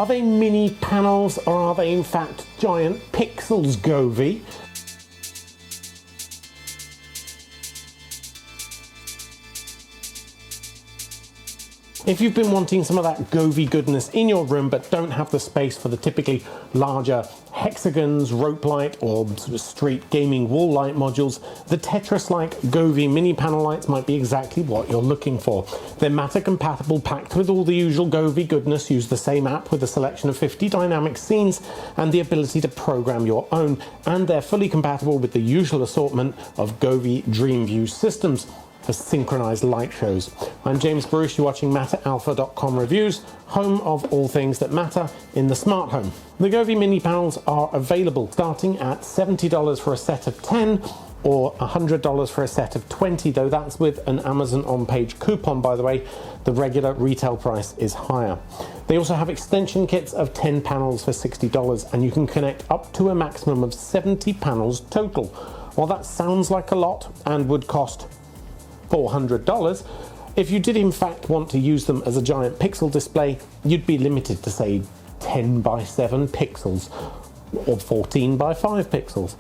Are they mini panels or are they in fact giant pixels, Govee? If you've been wanting some of that Govee goodness in your room but don't have the space for the typically larger hexagons, rope light or sort of straight gaming wall light modules, the Tetris-like Govee mini panel lights might be exactly what you're looking for. They're Matter compatible, packed with all the usual Govee goodness, use the same app with a selection of 50 dynamic scenes and the ability to program your own, and they're fully compatible with the usual assortment of Govee DreamView systems for synchronized light shows. I'm James Baruch, you're watching MatterAlpha.com reviews, home of all things that matter in the smart home. The Govee mini panels are available starting at $70 for a set of 10 or $100 for a set of 20, though that's with an Amazon on-page coupon, by the way. The regular retail price is higher. They also have extension kits of 10 panels for $60, and you can connect up to a maximum of 70 panels total. While that sounds like a lot and would cost $400, if you did in fact want to use them as a giant pixel display, you'd be limited to say 10 by 7 pixels, or 14 by 5 pixels,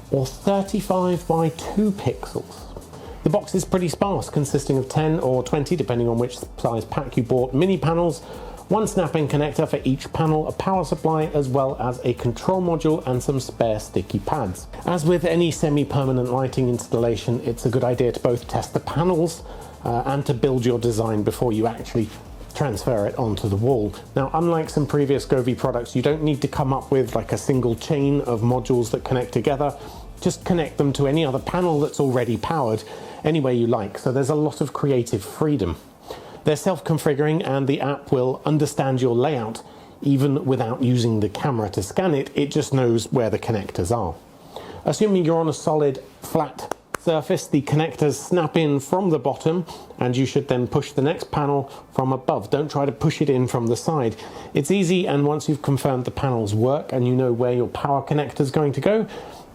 or 35 by 2 pixels. The box is pretty sparse, consisting of 10 or 20, depending on which size pack you bought, mini panels, one snap-in connector for each panel, a power supply, as well as a control module and some spare sticky pads. As with any semi-permanent lighting installation, it's a good idea to both test the panels and to build your design before you actually transfer it onto the wall. Now, unlike some previous Govee products, you don't need to come up with like a single chain of modules that connect together. Just connect them to any other panel that's already powered any way you like, so there's a lot of creative freedom. They're self-configuring and the app will understand your layout even without using the camera to scan it. It just knows where the connectors are. Assuming you're on a solid, flat surface, the connectors snap in from the bottom and you should then push the next panel from above. Don't try to push it in from the side. It's easy, and once you've confirmed the panels work and you know where your power connector is going to go,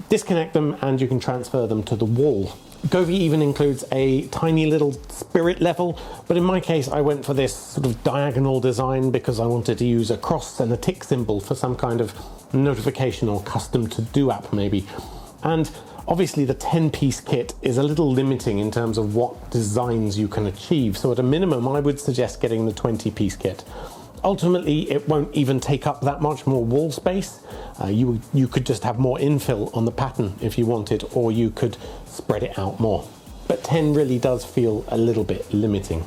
disconnect them and you can transfer them to the wall. Govee even includes a tiny little spirit level, but in my case I went for this sort of diagonal design because I wanted to use a cross and a tick symbol for some kind of notification or custom to-do app maybe. And obviously the 10-piece kit is a little limiting in terms of what designs you can achieve, so at a minimum I would suggest getting the 20-piece kit. Ultimately, it won't even take up that much more wall space. You could just have more infill on the pattern if you wanted, or you could spread it out more. But 10 really does feel a little bit limiting.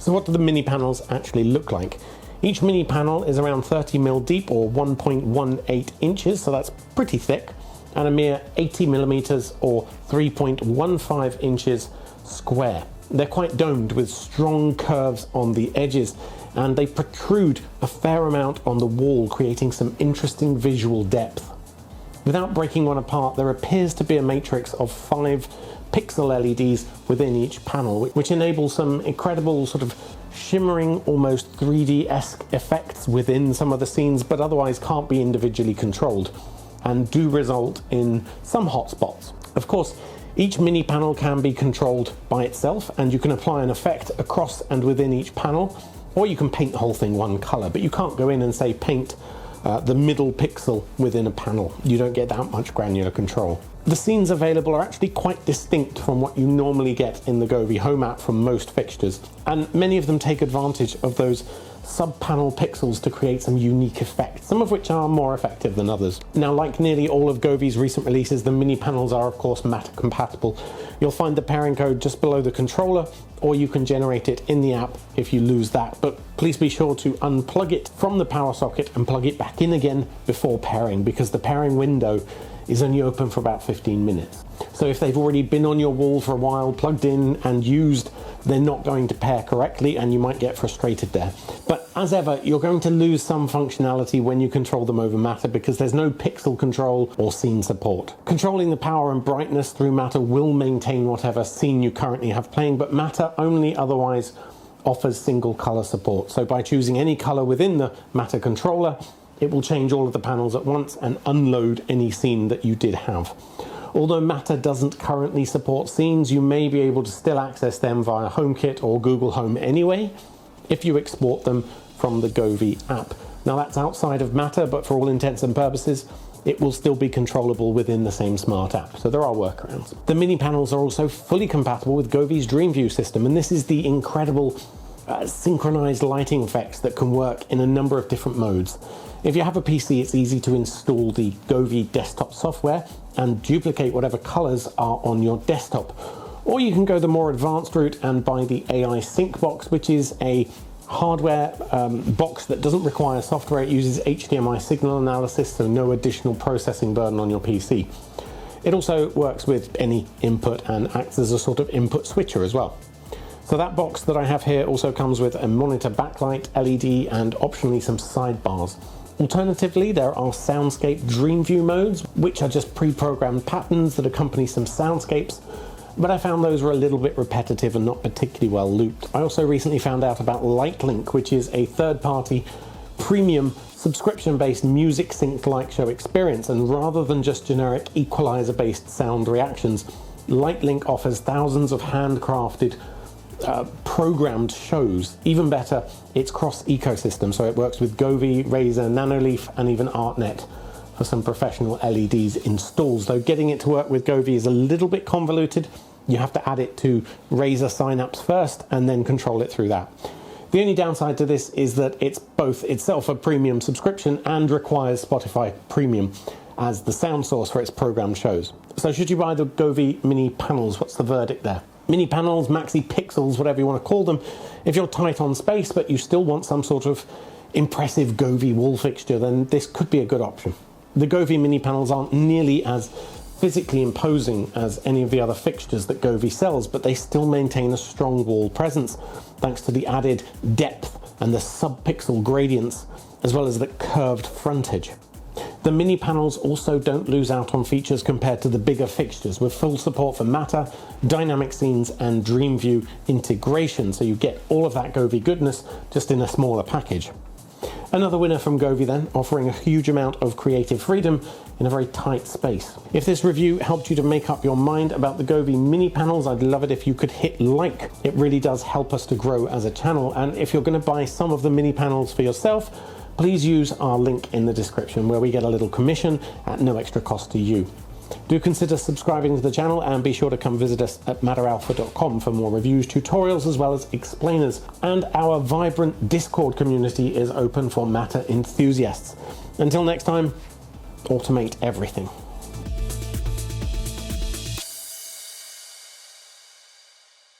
So what do the mini panels actually look like? Each mini panel is around 30mm deep or 1.18 inches, so that's pretty thick, and a mere 80mm or 3.15 inches square. They're quite domed with strong curves on the edges, and they protrude a fair amount on the wall, creating some interesting visual depth. Without breaking one apart, there appears to be a matrix of 5 pixel LEDs within each panel, which enables some incredible sort of shimmering, almost 3D-esque effects within some of the scenes, but otherwise can't be individually controlled, and do result in some hotspots. Of course, each mini panel can be controlled by itself, and you can apply an effect across and within each panel, or you can paint the whole thing one color, but you can't go in and say paint the middle pixel within a panel. You don't get that much granular control. The scenes available are actually quite distinct from what you normally get in the Govee Home app from most fixtures, and many of them take advantage of those sub-panel pixels to create some unique effects, some of which are more effective than others. Now, like nearly all of Govee's recent releases, the mini panels are of course Matter compatible. You'll find the pairing code just below the controller, or you can generate it in the app if you lose that, but please be sure to unplug it from the power socket and plug it back in again before pairing, because the pairing window is only open for about 15 minutes. So if they've already been on your wall for a while, plugged in and used, they're not going to pair correctly and you might get frustrated there. But as ever, you're going to lose some functionality when you control them over Matter because there's no pixel control or scene support. Controlling the power and brightness through Matter will maintain whatever scene you currently have playing, but Matter only otherwise offers single color support. So by choosing any color within the Matter controller, it will change all of the panels at once and unload any scene that you did have. Although Matter doesn't currently support scenes, you may be able to still access them via HomeKit or Google Home anyway, if you export them from the Govee app. Now that's outside of Matter, but for all intents and purposes, it will still be controllable within the same smart app, so there are workarounds. The mini panels are also fully compatible with Govee's DreamView system, and this is the incredible synchronized lighting effects that can work in a number of different modes. If you have a PC, it's easy to install the Govee desktop software and duplicate whatever colors are on your desktop. Or you can go the more advanced route and buy the AI Sync box, which is a hardware box that doesn't require software. It uses HDMI signal analysis, so no additional processing burden on your PC. It also works with any input and acts as a sort of input switcher as well. So that box that I have here also comes with a monitor backlight, LED, and optionally some sidebars. Alternatively, there are Soundscape DreamView modes, which are just pre-programmed patterns that accompany some soundscapes, but I found those were a little bit repetitive and not particularly well looped. I also recently found out about LightLink, which is a third-party premium subscription-based music sync light show experience, and rather than just generic equalizer-based sound reactions, LightLink offers thousands of handcrafted programmed shows. Even better, it's cross-ecosystem, so it works with Govee, Razer, Nanoleaf, and even ArtNet for some professional LEDs installs. Though getting it to work with Govee is a little bit convoluted. You have to add it to Razer Synapse first and then control it through that. The only downside to this is that it's both itself a premium subscription and requires Spotify Premium as the sound source for its programmed shows. So should you buy the Govee mini panels? What's the verdict there? Mini panels, maxi pixels, whatever you want to call them. If you're tight on space but you still want some sort of impressive Govee wall fixture, then this could be a good option. The Govee mini panels aren't nearly as physically imposing as any of the other fixtures that Govee sells, but they still maintain a strong wall presence thanks to the added depth and the sub-pixel gradients, as well as the curved frontage. The mini panels also don't lose out on features compared to the bigger fixtures, with full support for Matter, dynamic scenes, and DreamView integration, so you get all of that Govee goodness just in a smaller package. Another winner from Govee then, offering a huge amount of creative freedom in a very tight space. If this review helped you to make up your mind about the Govee mini panels, I'd love it if you could hit like. It really does help us to grow as a channel, and if you're going to buy some of the mini panels for yourself, please use our link in the description where we get a little commission at no extra cost to you. Do consider subscribing to the channel and be sure to come visit us at matteralpha.com for more reviews, tutorials, as well as explainers. And our vibrant Discord community is open for Matter enthusiasts. Until next time, automate everything.